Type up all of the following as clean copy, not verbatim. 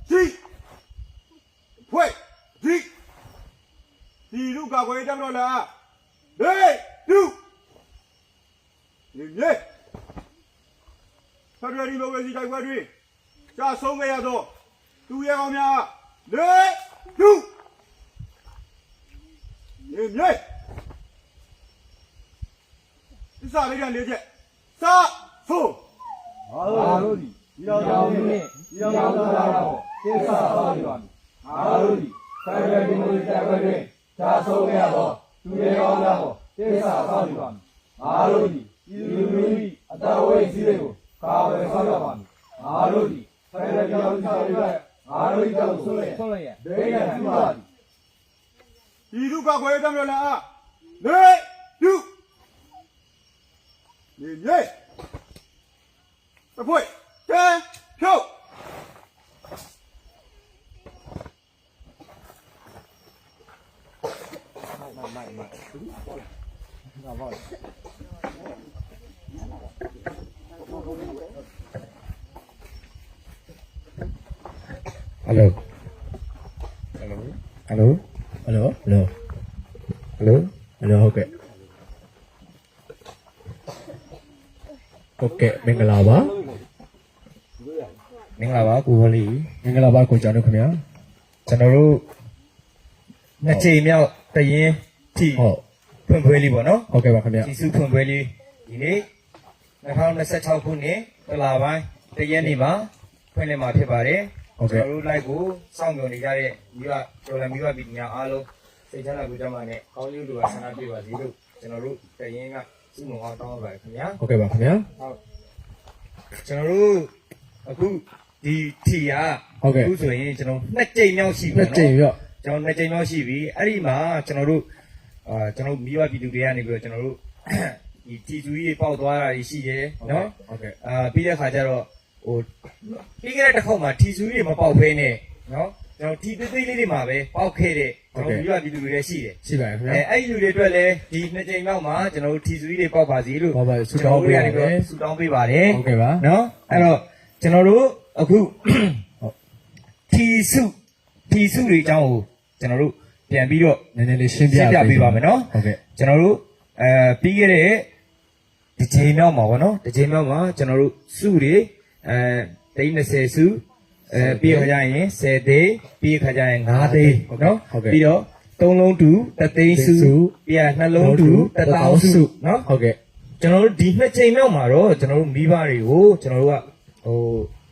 Di Quay Di Di lúc cả quay trong đó là Đây Du Nhìn nhé Phát ra đi đâu cái gì chạy qua đi Cha sống ngay à rồi Tu nghe không nha Đây Du Nhìn nhé Sao lấy ra lấy chạy Sao Phụ Arudi, Yamini, Yamadao, Kesa Salivan, Arudi, Saibadi Tabari, Tasoyado, Tuyao, Kesa Salivan, Arudi, Yuri, Ataway Zero, Kawe Salavan, Arudi, Saibadi Tabari, Arudi Sole, Daya Tuan. Đi lúc cả quay trong đó là Đây Du Nhìn nhé Tập hội, chơi, show. Hello. Hello. Hello. Hello. Hello. Hello. Hello. Okay. Okay. မင်္ဂလာပါမင်္ဂလာပါကိုဟလီမင်္ဂလာပါကိုကျော်တို့ခင်ဗျာကျွန်တော်တို့နှစ်ချိန်မြောက်တရင်ထိဟုတ်ဖွင့်ပွဲလေးပေါ့နော်ဟုတ်ကဲ့ပါခင်ဗျာဒီစုဖွင့်ပွဲလေးဒီနေ့2026ခုနှစ်တလပိုင်းတရက်နေ့မှာဖွင့်လှစ်မှာဖြစ်ပါတယ်ဟုတ်ကဲ့ကျွန်တော်တို့ live ကိုစောင့်မျှော်နေကြတဲ့မိဘကျော်လမိဘပြည်သူများအားလုံးစိတ်ချမ်းသာကြကြပါနဲ့ကောင်းကျိုးလိုပါဆန္ဒပြပါစေလို့ကျွန်တော်တို့တရင်ကစုမအောင်တောင်းပါခင်ဗျာဟုတ်ကဲ့ပါခင်ဗျာဟုတ်ကျွန်တော်တို့အခုဒီထီကဟုတ်ကဲ့အခုဆိုရင်ကျွန်တော်နှစ်ကြိမ်မြောက်ရှိပြီနော်နှစ်ကြိမ်ရောကျွန်တော်နှစ်ကြိမ်မြောက်ရှိပြီအဲ့ဒီမှာကျွန်တော်တို့ကျွန်တော်မိဘပြည်သူတွေကနေပြီးတော့ကျွန်တော်တို့ဒီတီသူကြီးပေါက်သွားတာရှိတယ်နော်ဟုတ်ကဲ့ပြီးတဲ့ခါကျတော့ဟိုပြီးခဲ့တဲ့တစ်ခေါက်မှာတီသူကြီးမပေါက်ဖဲနဲ့နော်ကျွန်တော်ဒီသေးသေးလေးတွေမှာပဲပေါက်ခဲ့တဲ့ကျွန်တော်မိဘပြည်သူတွေလည်းရှိတယ်ရှိပါတယ်ခင်ဗျာအဲ့ဒီလူတွေအတွက်လည်းဒီနှစ်ကြိမ်မြောက်မှာကျွန်တော်တို့တီသူကြီးတွေပေါက်ပါစေလို့ဟုတ်ပါဆုတောင်းပေးရတယ်ဆုတောင်းပေးပါတယ်ဟုတ်ကဲ့ပါနော်အဲ့တော့ကျွန်တော်တို့အခုထီစုတွေအကြောင်းကိုကျွန်တော်တို့ပြန်ပြီးတော့နည်းနည်းလေးရှင်းပြပေးပါမယ်နော်ဟုတ်ကဲ့ကျွန်တော်တို့ပြီးခဲ့တဲ့ဒီချိန်မြောက်မှာပေါ့နော်ဒီချိန်မြောက်မှာကျွန်တော်တို့စုတွေ30စုပြီးခါကြရင်10သိန်းပြီးခါကြရင်5သိန်းနော်ပြီးတော့3လုံးတူ3သိန်းစုပြီးနှလုံးတူ1000စုနော်ဟုတ်ကဲ့ကျွန်တော်တို့ဒီနှစ်ချိန်မြောက်မှာတော့ကျွန်တော်တို့မိဘတွေကိုကျွန်တော်တို့က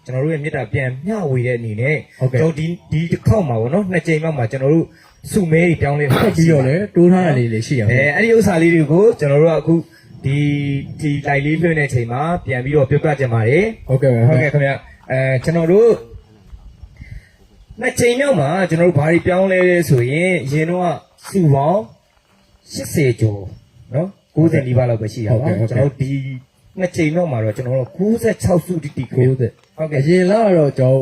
ကျွန်တော်တို့ရဲ့မြစ်တာပြန်မျှဝေတဲ့အနေနဲ့ကျွန်တော်ဒီတစ်ခေါက်မှာပေါ့နော်နှစ်ချိန်မြောက်မှာကျွန်တော်တို့စုမဲကြီးပြောင်းလဲဆက်ပြီးတော့လည်းတိုးထားတဲ့လေးရှိရမယ်အဲ့ဒီဥစ္စာလေးတွေကိုကျွန်တော်တို့ကအခုဒီလိုက်လေးလွှင့်တဲ့အချိန်မှာပြန်ပြီးတော့ပြောပြကြပါတယ်ဟုတ်ကဲ့ခင်ဗျကျွန်တော်တို့နှစ်ချိန်မြောက်မှာကျွန်တော်တို့ဘာတွေပြောင်းလဲလဲဆိုရင်အရင်တော့စုပေါင်း80ကျော်နော်90နီးပါးလောက်ပဲရှိရပါကျွန်တော်တို့ဒီနှစ်ချိန်မြောက်မှာတော့ကျွန်တော်တို့96စုတိတိ90ဟုတ်ကဲ့အရင်ကတော့ကျွန်တော်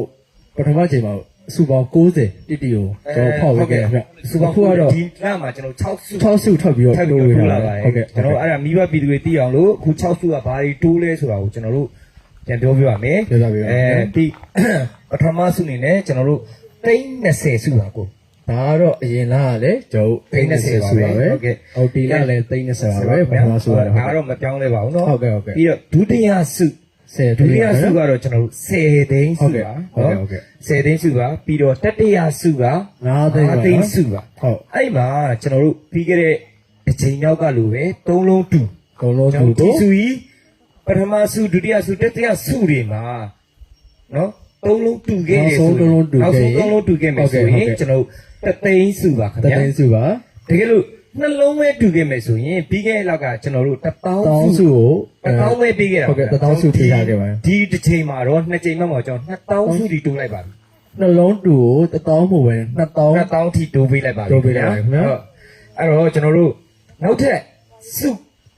ပထမချိန်မှာစုပေါင်း90တိတိကိုကျွန်တော်ဖောက်ဝေခဲ့တယ်ခင်ဗျစုပေါင်းကတော့ဒီလမှာကျွန်တော်6စုထွက်ပြီးတော့တိုးဝေလာပါတယ်ဟုတ်ကဲ့ကျွန်တော်အဲ့ဒါမိဘပြည်သူတွေသိအောင်လို့အခု6စုကဘာတွေတိုးလဲဆိုတာကိုကျွန်တော်တို့ပြန်ပြောပြပါမယ်ဒီပထမစုအနေနဲ့ကျွန်တော်တို့30စုပါကိုဒါကတော့အရင်လားလေကျွန်တော်30စုပါပဲဟုတ်ကဲ့ဟိုဒီလလည်း30ပါပဲပထမစုကတော့ဒါကတော့မပြောင်းလဲပါဘူးเนาะဟုတ်ကဲ့ပြီးတော့ဒုတိယစုဒုတိယစုကတော့ကျွန်တော်တို့10သိန်းစုပါဟုတ်ကဲ့10သိန်းစုပါပြီးတော့တတိယစုက5သိန်းစုပါဟုတ်အဲ့မှာကျွန်တော်တို့ပြီးခဲ့တဲ့တစ်ချိန်မြောက်ကလိုပဲ3လုံးတူဒီစုကြီးပထမစုဒုတိယစုတတိယစုတွေမှာနော်3လုံးတူခဲ့တယ်ဆိုတော့နောက်ဆုံး3လုံးတူခဲ့မယ်ဆိုရင်ကျွန်တော်တသိန်းစုပါခင်ဗျာတသိန်းစုပါတကယ်လို့နှလုံးပဲတူခဲ့မယ်ဆိုရင်ပြီးခဲ့တဲ့လောက်ကကျွန်တော်တို့1000စုကို1000ပဲပြီးခဲ့တာဟုတ်ကဲ့1000စုဖြည့်ထားခဲ့ပါတယ်ဒီတစ်ချိန်မှာတော့နှစ်ချိန်မှမှာကျွန်တော်2000စုတီတိုးလိုက်ပါပြီနှလုံးတူကို1000မို့ပဲ2000တီတိုးပေးလိုက်ပါပြီတိုးပေးလိုက်ပါခင်ဗျာအဲ့တော့ကျွန်တော်တို့နောက်ထပ်စု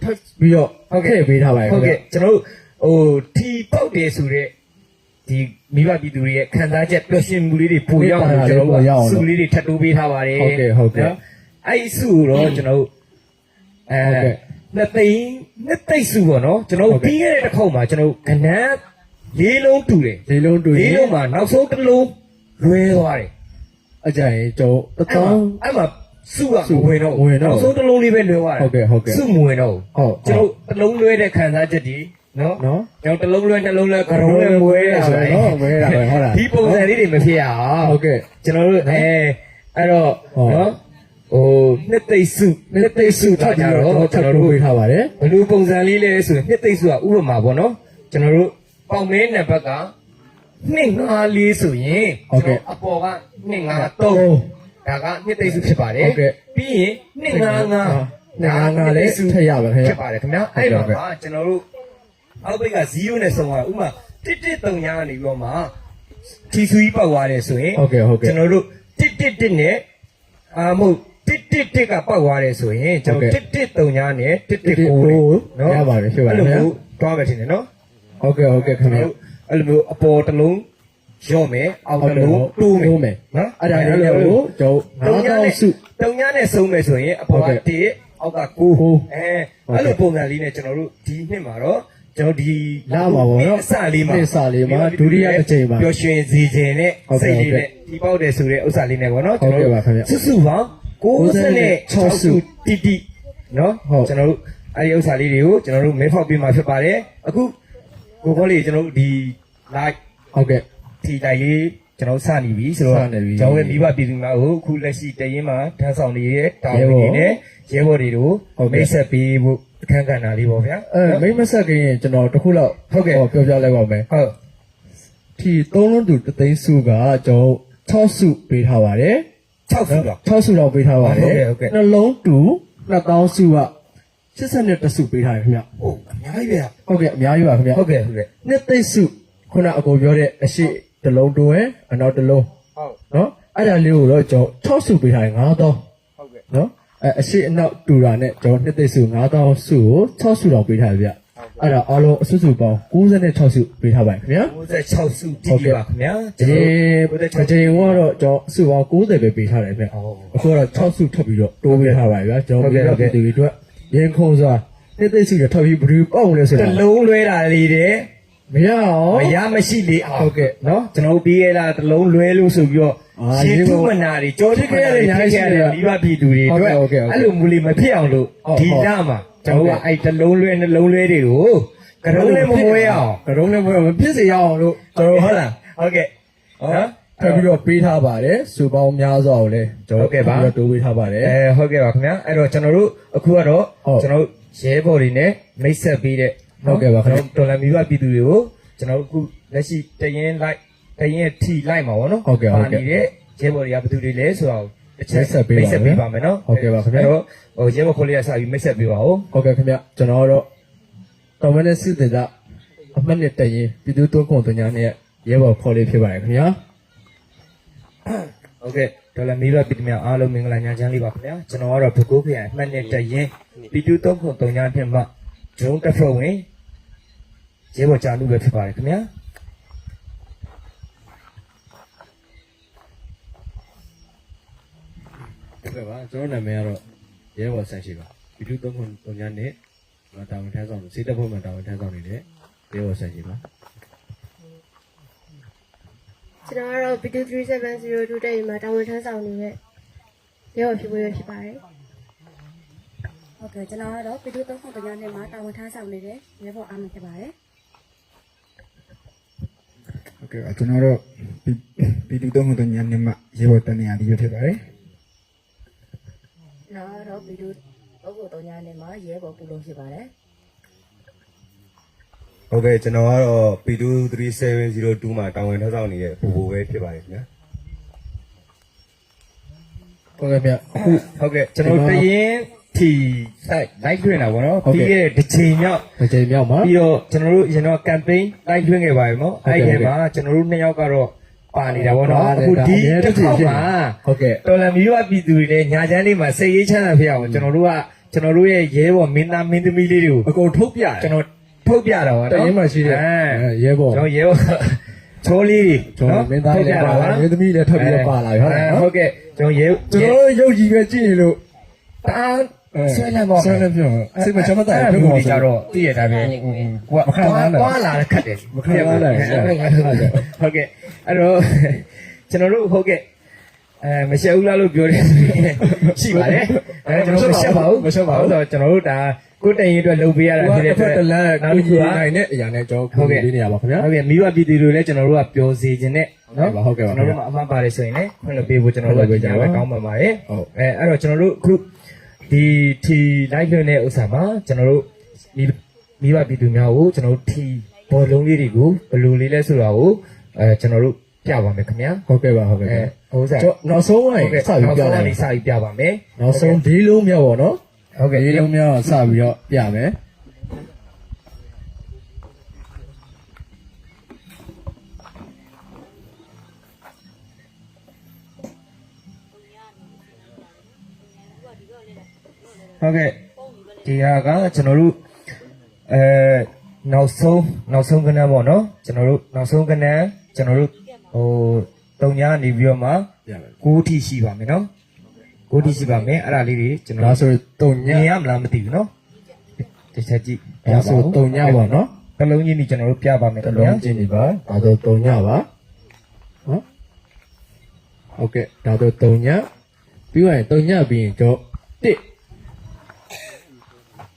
ထပ်ပြီးတော့ဟုတ်ကဲ့ပေးထားပါဟုတ်ကဲ့ကျွန်တော်တို့ဟိုထီပေါက်တယ်ဆိုတဲ့ဒီမိဘပြည်သူတွေရဲ့ခံစားချက်ပျော်ရွှင်မှုလေးတွေပို့ရောက်အောင်ကျွန်တော်တို့စုလေးတွေထပ်တိုးပေးထားပါတယ်ဟုတ်ကဲ့ဟုတ်ကဲ့အဲ့စုတော့ကျွန်တော်တို့နှစ်သိန်းစုပေါ့နော်ကျွန်တော်ပြီးခဲ့တဲ့တစ်ခေါက်မှာကျွန်တော်ကနန်း လေးလုံးတူတယ် ဒီလုံးတွေ့ လေးလုံးမှာနောက်ဆုံးတစ်လုံးလွဲသွားတယ် အကြရင်ကျွန်တော်တောင်း အဲ့မှာစုကမဝင်တော့ ဝင်တော့ နောက်ဆုံးတစ်လုံးလေးပဲလွဲသွားတယ် ဟုတ်ကဲ့ စုမဝင်တော့ ဟုတ် ကျွန်တော်တစ်လုံးလွဲတဲ့ခံစားချက်ဒီနော် နော် ကျွန်တော်တစ်လုံးလွဲနှလုံးလွဲကရုံးလွဲမွေးရဆိုရင် နော်မွေးတာပဲဟုတ်လား ဒီပုံစံလေးတွေမဖြစ်ရအောင် ဟုတ်ကဲ့ ကျွန်တော်တို့အဲ့တော့ ဟုတ် နော်ဟိုနှစ်သိမ့်စုထားကြတော့ ကျွန်တော်တို့ဝေးထားပါတယ် ဘယ်လိုပုံစံလေးလဲဆိုရင်နှစ်သိမ့်စုကဥပမာပေါ့နော်ကျွန်တော်တို့ပေါင်မဲနံပါတ်က254ဆိုရင် ဟုတ်ကဲ့ အပေါ်က253ဒါကနှစ်သိမ့်စုဖြစ်ပါတယ် ဟုတ်ကဲ့ ပြီးရင်255 ငါလည်းထည့်ရပါခင်ဗျ ဖြစ်ပါတယ်ခင်ဗျာအဲ့မှာပါကျွန်တော်တို့အောက်ဘက်က0နဲ့ဆုံးသွားဥပမာ113ညာကနေပြီးတော့မှထီဆူကြီးပောက်သွားတယ်ဆိုရင် ဟုတ်ကဲ့ ကျွန်တော်တို့111နဲ့မဟုတ်111ကပောက်သွားတယ်ဆိုရင်ကျွန်တော်113ညာနဲ့119နော် ရပါတယ်ဖြစ်ပါတယ် အဲ့လို ခင်ဗျာ မျိုးတွားမယ်ထင်တယ်နော် ဟုတ်ကဲ့ခင်ဗျ အဲ့လိုမျိုးအပေါ်တစ်လုံးရော့မယ်အောက်တစ်လုံးတိုးမယ် တိုးမယ် နော် အဲ့ဒါလည်းလို့ကျွန်တော်9000စု တုံညာနဲ့ဆုံးမယ်ဆိုရင်အပေါ်က ဟုတ်ကဲ့ 1အောက်က9 ဟုတ် အဲ့လိုပုံစံလေးနဲ့ကျွန်တော်တို့ဒီနှစ်မှာတော့ကျွန်တော်ဒီ လာမှာပေါ့နော် အစလေးမှာ အစလေးမှာဒုတိယတစ်ချိန်မှာ ပျော်ရွှင်စေခြင်းနဲ့ ဟုတ်ကဲ့ စိတ်လေးနဲ့ဒီပေါက်တယ်ဆိုတဲ့ဥစ္စာလေးနဲ့ပေါ့နော် ဟုတ်ကဲ့ပါခင်ဗျ စုစုပေါင်း96စုတိတိနော် ဟုတ် ကျွန်တော်တို့အဲ့ဒီဥစ္စာလေးတွေကိုကျွန်တော်တို့မဲဖောက်ပေးမှာဖြစ်ပါတယ်အခုကိုခေါ်လေးကျွန်တော်တို့ဒီ like ဟုတ်ကဲ့ ဒီတိုင်လေးကျွန်တော်စနေပြီဆိုတော့ စနေပြီ ကျွန်တော်ရဲ့မိဘပြည်သူများကိုအခုလက်ရှိတရင်မှာထမ်းဆောင်နေတဲ့တာဝန်တွေနဲ့ရဲဘော်တွေကို ဟုတ်ကဲ့ မိတ်ဆက်ပေးဖို့အခန်းကဏ္ဍလေးပေါ့ဗျာ မိမဆက်ခင်ကျွန်တော်တခုလောက် ဟုတ်ကဲ့ ပြောပြလိုက်ပါမယ် ဟုတ် ဒီ3လုံးတူတသိန်းစုကကျွန်တော်6စုပေးထားပါတယ် 6စုတော့ 6စုတော့ပေးထားပါတယ် ဟုတ်ကဲ့ နှလုံးတူ2000စုက82စုပေးထားတယ်ခင်ဗျ ဟုတ်အများကြီးဗျာ ဟုတ်ကဲ့အများကြီးပါခင်ဗျ ဟုတ်ကဲ့ဟုတ်ကဲ့ နှစ်သိန်းစုခုနအကိုပြောတဲ့အရှိတစ်လုံးတွဲအနောက်တစ်လုံး ဟုတ် နော်အဲ့ဒါလေးကိုတော့ကျွန်တော်6စုပေးထားတယ်9000 ဟုတ်ကဲ့ နော်အရှိအနောက်တူတာနဲ့ကျွန်တော်နှစ်သိန်းစု9000စုကို6စုတော့ပေးထားတယ်ဗျအဲ့ဒါအားလုံးအစုစုပေါင်း96စုပေးထားပါတယ်ခင်ဗျာ 96စုတိတိပါခင်ဗျာ ဒီချိန်ကတော့ကျွန်တော်အစုပေါင်း90ပဲပေးထားတယ်ဗျအခုတော့6စုထပ်ပြီးတော့တိုးပေးထားပါတယ်ဗျာကျွန်တော်ပြောပြတဲ့အတွက်ရင်ခုံစွာနှစ်သိန်းစုထပ်ပြီးဘယ်လိုပေါက်လဲဆို တ တော့ လုံးလွဲတာလေးတဲ့ မရအောင် မရမရှိလေအောင် ဟုတ်ကဲ့ နော်ကျွန်တော်ပြီးခဲ့တာတလုံးလွဲလို့ဆိုပြီးတော့ ရှင်းထုမနာတွေကြောတိခဲ့ရတဲ့ညာရှိတဲ့မိဘပြည်သူတွေအတွက်အဲ့လိုမူလီမဖြစ်အောင်လို့ဒီလမှာကျွန်တော်ကအဲ့တလုံးလွဲနှလုံးလွဲတွေကိုကရုံးလည်းမမွေးအောင် ကရုံးလည်းမွေးအောင်မဖြစ်စေရအောင်လို့ကျွန်တော်ဟုတ်လား ဟုတ်ကဲ့နော် ထပ်ပြီးတော့ပေးထားပါတယ်စုပေါင်းများစွာကိုလည်းကျွန်တော်တိုးပေးထားပါတယ် ဟုတ်ကဲ့ပါခင်ဗျာအဲ့တော့ကျွန်တော်တို့အခုကတော့ကျွန်တော်ရဲဘော်တွေနဲ့မိတ်ဆက်ပေးတဲ့တော်လန်မိဘပြည်သူတွေကိုကျွန်တော်အခုလက်ရှိတရင်လိုက်တရင်ထီလိုက်မှာဗောနော်နေတဲ့ရဲဘော်တွေကဘယ်သူတွေလဲဆိုတော့တစ်ချက်မိတ်ဆက်ပေးပါမယ်နော်အဲ့တော့ဟိုရဲဘော်ခေါ်လေးကစပြီးမိတ်ဆက်ပေးပါဦး ဟုတ်ကဲ့ခင်ဗျကျွန်တော်တို့တော်မနဲ့စစ်တေတာအမှတ်နဲ့တရင်ပြည်သူ့တွန်းခွန်တညာနဲ့ရဲဘော်ခေါ်လေးဖြစ်ပါတယ်ခင်ဗျာ ဟုတ်ကဲ့ဒေါ်လာမီးဘပြည်သူများအားလုံးမင်္ဂလာညချမ်းလေးပါခင်ဗျာကျွန်တော်ကတော့ဘကုတ်ခရိုင်အမှတ်နဲ့တရင်ပြည်သူ့သုံးခွန်တုံညာဖြင့်မှဂျုံတက်ဖွဲ့ဝင်ရဲဘော်ကြာလူပဲဖြစ်ပါတယ်ခင်ဗျာ ဟုတ်ကဲ့ပါကျွန်တော်နာမည်ကတော့ရဲဘော်ဆန်းရှိပါပြည်သူ့တွန်းခွန်တညာနဲ့တာဝန်ထမ်းဆောင်စေတဖို့မှာတာဝန်ထမ်းဆောင်နေတဲ့ရဲဘော်ဆန်းရှိပါ ကျွန်တော်ကတော့ B23702 တက်ရင်မှာတာဝန်ထမ်းဆောင်နေတဲ့ရဲဘော်ဖြစ်ပွေးဖြစ်ပါတယ် ဟုတ်ကဲ့ကျွန်တော်ကတော့ပြည်သူ့သုံးခုတရားနဲ့မှာတာဝန်ထမ်းဆောင်နေတဲ့ရဲဘော်အားမဖြစ်ပါတယ် ဟုတ်ကဲ့ကျွန်တော်တို့ပြည်သူ့သုံးခုတညာနေမှာရေဘော်တနေရာလေးရဖြစ်ပါတယ် ကျွန်တော်ကတော့ပြည်သူ့သုံးခုတရားနဲ့မှာရဲဘော်ပူလုံးဖြစ်ပါတယ် ဟုတ်ကဲ့ကျွန်တော်ကတော့ P2 3702မှာတာဝန်ထမ်းဆောင်နေတဲ့ပူပူပဲဖြစ်ပါတယ်ခင်ဗျာ ဟုတ်ကဲ့ဗျအခု ဟုတ်ကဲ့ကျွန်တော်တရင်ထီဆိုင် live ထွင်တာဗောနော်ပြီးခဲ့တဲ့တစ်ချိန်မြောက် အချိန်မြောက်မှာ ပြီးတော့ကျွန်တော်တို့ရင်တော့ campaign live ထွင်ခဲ့ပါပြီနော်အဲ့ဒီမှာကျွန်တော်တို့နှစ်ယောက်ကတော့ပါနေတာဗောနော်အခုဒီတစ်ခေါက်မှာ ဟုတ်ကဲ့ တော်လန်မီးဝပြည်သူတွေနဲ့ညာချမ်းလေးမှာစိတ်ရေးချမ်းသာဖြစ်အောင်ကျွန်တော်တို့ရဲ့ရဲဘော်မင်းသားမင်းသမီးလေးတွေကို အကုန်ထုတ်ပြတယ် ကျွန်တော်ထုတ်ပြတာဗော တ နော် ရင်မှာရှိတဲ့ရဲဘော် ကျွန်တော်ရဲဘော်ချောလေးတွေ ကျွန်တော်မင်းသားလည်းပါလာမင်းသမီးလည်းထပ်ပြီးတော့ပါလာပြီဟုတ်လားနော် ဟုတ်ကဲ့ကျွန်တော်ရဲ ကျွန်တော်ရုပ်ကြီးပဲကြည့်နေလို့ တ ဆွဲလန်းသွား ဆွဲလည်းပြောစိတ်မချမ်းမသာ အဲ့ ဘူး ဒါ ဘယ် မျိုး လို ကြ ကြ တော့ တော့ တည်ရတာပဲကိုက မခံနိုင်ဘူး သွားလာခက်တယ် မခံနိုင်ဘူး ဟုတ်ကဲ့အဲ့တော့ကျွန်တော်တို့ဟုတ်ကဲ့မရှက်ဘူးလားလို့ပြောတယ်ရှိပါတယ်ကျွန်တော်မရှက်ပါဘူးဆိုတော့ကျွန်တော်တို့ဒါကိုတိုင်ရင်အတွက်လုပ်ပေးရတာ ဒီ ဖြစ် တဲ့ တဲ့ ဖ အတွက်က်တလန်း နောက် ကို တစ်ခု ကြီး က နိုင်တဲ့အရာနဲ့ကျွန်တော်ခုပေးနေရပါခင်ဗျာ ဟုတ်ကဲ့မိဘပြည်သူတွေလည်းကျွန်တော်တို့ကပျော်စေခြင်းနဲ့နော် ဟုတ်ကဲ့ပါ ကျွန်တော်တို့မှအမှန်ပါတယ်ဆိုရင်လည်းခွင့်လွှတ်ပေးဖို့ကျွန်တော်တို့ကကြားပဲကောင်းပါပါတယ် ဟုတ် အဲ့တော့ကျွန်တော်တို့အခုဒီထီလိုက်လွှင့်တဲ့ဥစ္စာမှာကျွန်တော်တို့မိဘပြည်သူများကိုကျွန်တော်တို့ထီဘောလုံးလေးတွေကိုဘယ်လိုလေးလဲဆိုတာကိုကျွန်တော်တို့ပြပါမယ်ခင်ဗျာ ဟုတ်ကဲ့ပါဟုတ်ကဲ့ ဥစ္စာ ကျွန်တော်နောက်ဆုံးရင်စပြီးပြတယ် နောက်ဆုံးပြပါမယ် နောက်ဆုံးဒီလုံးမြောက်ပေါ့နော် ဟုတ်ကဲ့ ဒီလုံးမြောက်စပြီးတော့ပြမယ် ဟုတ်ကဲ့ဒီဟာကကျွန်တော်တို့နောက်ဆုံးကဏ္ဍပေါ့နော်ကျွန်တော်တို့နောက်ဆုံးကဏ္ဍကျွန်တော်တို့တုံညာနေပြီးတော့မှ ပြမယ် 9ထိရှိပါမယ်နော်9ထိရှိပါမယ်အဲ့ဒါလေးတွေကျွန် ဒါ တော် ဆိုတုံည မြင်ရမလားမသိဘူးနော်တစ်ချက်ကြည့် ဒါဆိုတုံညပါနော် ကလုံးကြီးนี่ကျွန်တော်တို့ပြပါမယ် တ ခင် လုံး ဗျာ ချင်းနေပါဒါဆိုတုံညပါနော်ဟုတ်ကဲ့ဒါဆိုတုံညပြီးရင်တုံညပြီးရင်တော့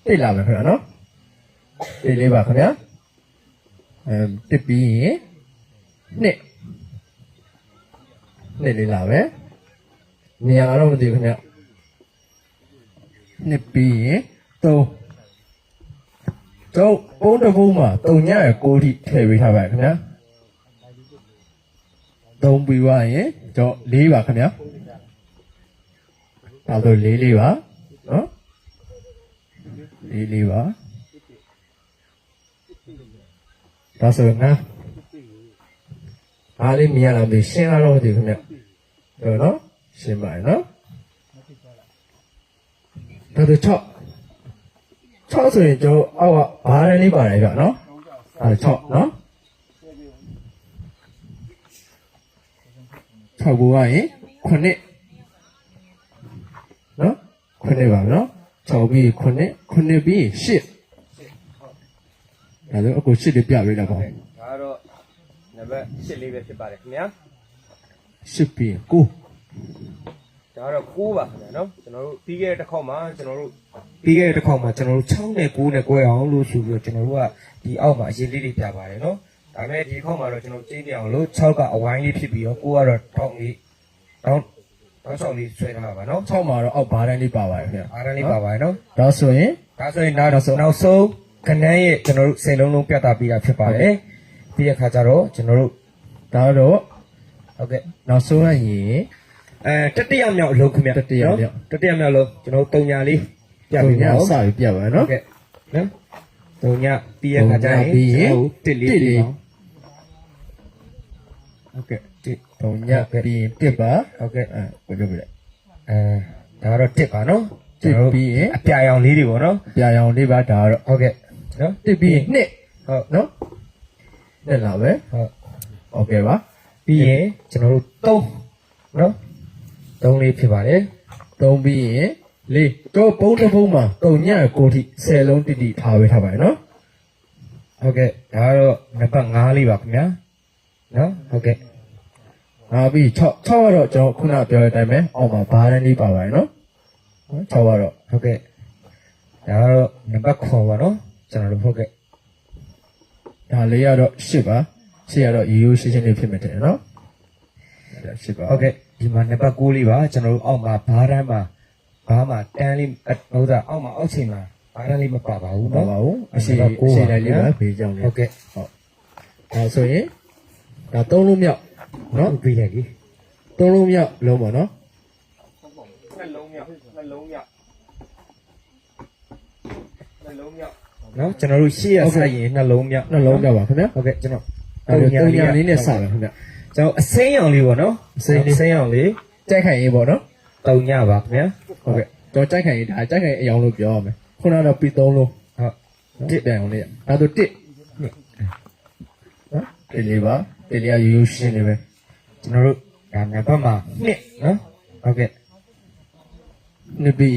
တစ်လာမယ်ခင်ဗျာနော်တစ်လေးပါခင်ဗျာတစ်ပြီးရင်နှစ်လေးလာပဲနေရာတော့မသိဘူးခင်ဗျာနှစ်ပြီးရင်သုံးပုံးတစ်ပုံးမှာတုံညရဲ့6ထိထည့်ပေးထားပါခင်ဗျာသုံးပြီးွားရင်တော့4ပါခင်ဗျာဒါဆို4ပါနော်4ပါဒါဆိုငါအားလေးမြင်ရလားမသိရှင်းလာတော့မသိဘူးခင်ဗျဟုတ်နော်ရှင်းပါရဲ့နော်ဒါဆို6ဆိုရင်ကျွန်တော်အောက်ကဘားရန်လေးပါတယ်ဗျနော်အဲ6နော်6ကိုကရင်9နော်9ပါနော်6ပြီး9ပြီး10ဒါဆိုအခု10လေးပြပေးလိုက်ပါ ဒါကတော့နံပါတ်8လေးပဲဖြစ်ပါတယ်ခင်ဗျာ 10ပြီး9 ဒါကတော့9ပါခင်ဗျာနော်ကျွန်တော်တို့ပြီးခဲ့တဲ့တစ်ခေါက်မှာကျွန်တော်တို့6နဲ့9နဲ့꿰အောင်လို့ဆိုပြီးတော့ကျွန်တော်တို့ကဒီအောက်မှာအရင်လေးတွေပြပါတယ်နော်ဒါပေမဲ့ဒီခေါက်မှာတော့ကျွန်တော်ကျင်းပြအောင်လို့6ကအဝိုင်းလေးဖြစ်ပြီးတော့9ကတော့တောင်းလေးဆွဲထားပါနော် 6မှာတော့အောက်ဘားရန်လေးပါပါတယ်ခင်ဗျ အားရန်လေးပါပါတယ်နော် ဒါဆိုရင် ဒါဆိုရင်နောက်ဆုံးခဏရဲ့ကျွန်တော်တို့စိတ်လုံးလုံးပြတာပြီးတာဖြစ်ပါတယ်ပြီးတဲ့ခါကျတော့ကျွန်တော်တို့ ဒါတော့ ဟုတ်ကဲ့ နောက်ဆုံးရရင် တတိယမြောက်အလုပ်ခင်ဗျ တတိယမြောက် တတိယမြောက်အလုပ်ကျွန်တော်တို့3ညာလေးပြ တုံ ပြီး ည တော့ စပြီးပြပါမယ် ဟု နော် တ်ကဲ့နော်3ညာပြီးတဲ့ခါကျရင် ပြီးရင် တစ်လေးပြီးအောင် ဟုတ်ကဲ့တုံညပြီးရင်1ပါ ဟုတ်ကဲ့ ကိုပြောပြလိုက် ဒါကတော့တစ်ပါနော် တစ်ပြီးရင် အပြာရောင်လေးတွေပေါ့နော် ပြာရောင်လေးပါဒါတော့ ဟုတ်ကဲ့နော် 1ပြီးရင်2 ဟုတ် နော်2လာပဲ ဟုတ် โอเคပါ ပြီးရင်ကျွန်တော်တို့3နော်3လေးဖြစ်ပါတယ် 3ပြီးရင်4တော့ပုံးတစ်ပုံးမှာတုံညကိုထိ10လုံးတိတိထားပေးထားပါရနော် ဟုတ်ကဲ့ဒါကတော့နံပါတ်5လေးပါခင်ဗျာနော်ဟုတ်ကဲ့ ပြီး6ကတော့ကျွန်တော်ခုနပြောတဲ့အတိုင်းပဲအောက်မှာဘားရန်လေးပါပါရနော်6ကတော့ ဟုတ်ကဲ့ဒါကတော့နံပါတ်9ပါနော်ကျွန်တော်တို့ဟုတ်ကဲ့ ဒါလေးကတော့10ပါ10ကတော့ရိုးရိုးရှင်းရှင်းလေးဖြစ်မယ်တဲ့နော်ဒါ10ပါ ဟုတ်ကဲ့ဒီမှာနံပါတ်9လေးပါကျွန်တော်တို့အောက်မှာဘားတန်းမှာဘားမှာတန်းလေးဟုတ်တာအောက်မှာအောက်ချိန်မှာဘားတန်းလေးမပါပါဘူး ပါ နော် ပါဘူးအရှိတိုင်းလေးပါဖေးကြောင်းလေး ဟုတ်ကဲ့ ဟုတ်ဒါဆိုရင်ဒါ3လုံးမြောက်နော် ဟုတ်ပြီလေဒီ 3လုံးမြောက်လုံးပါနော် နှလုံးမြောက်နော်ကျွန်တော်တို့ရှေ့ရဆက်ရင်နှလုံးမြောက် နှလုံးမြောက်ပါခင်ဗျာ ဟုတ်ကဲ့ကျွန်တော် ဒါဆို3ညာလေးနဲ့စပါခင်ဗျာ ကျွန်တော်အစိမ်းရောင်လေးပေါ့နော်အစိမ်းရောင်လေး ကြိုက်ခိုင်ရေးပေါ့နော် 3ညပါခင်ဗျာ ဟုတ်ကဲ့တော့ကြိုက်ခိုင်ရေးဒါကြိုက်ခိုင်အယောင်လို့ပြောရမယ်ခုနကတော့ပြီး3လုံး ဟုတ် တစ်တန်အောင်လေးဒါဆို1နော်ဒီလေးပါဒီလေးကရိုးရိုးရှင်းနေပဲ ကျွန်တော်တို့ဒါနံပါတ်မှာ2နော်ဟုတ်ကဲ့ နှစ်ပြီး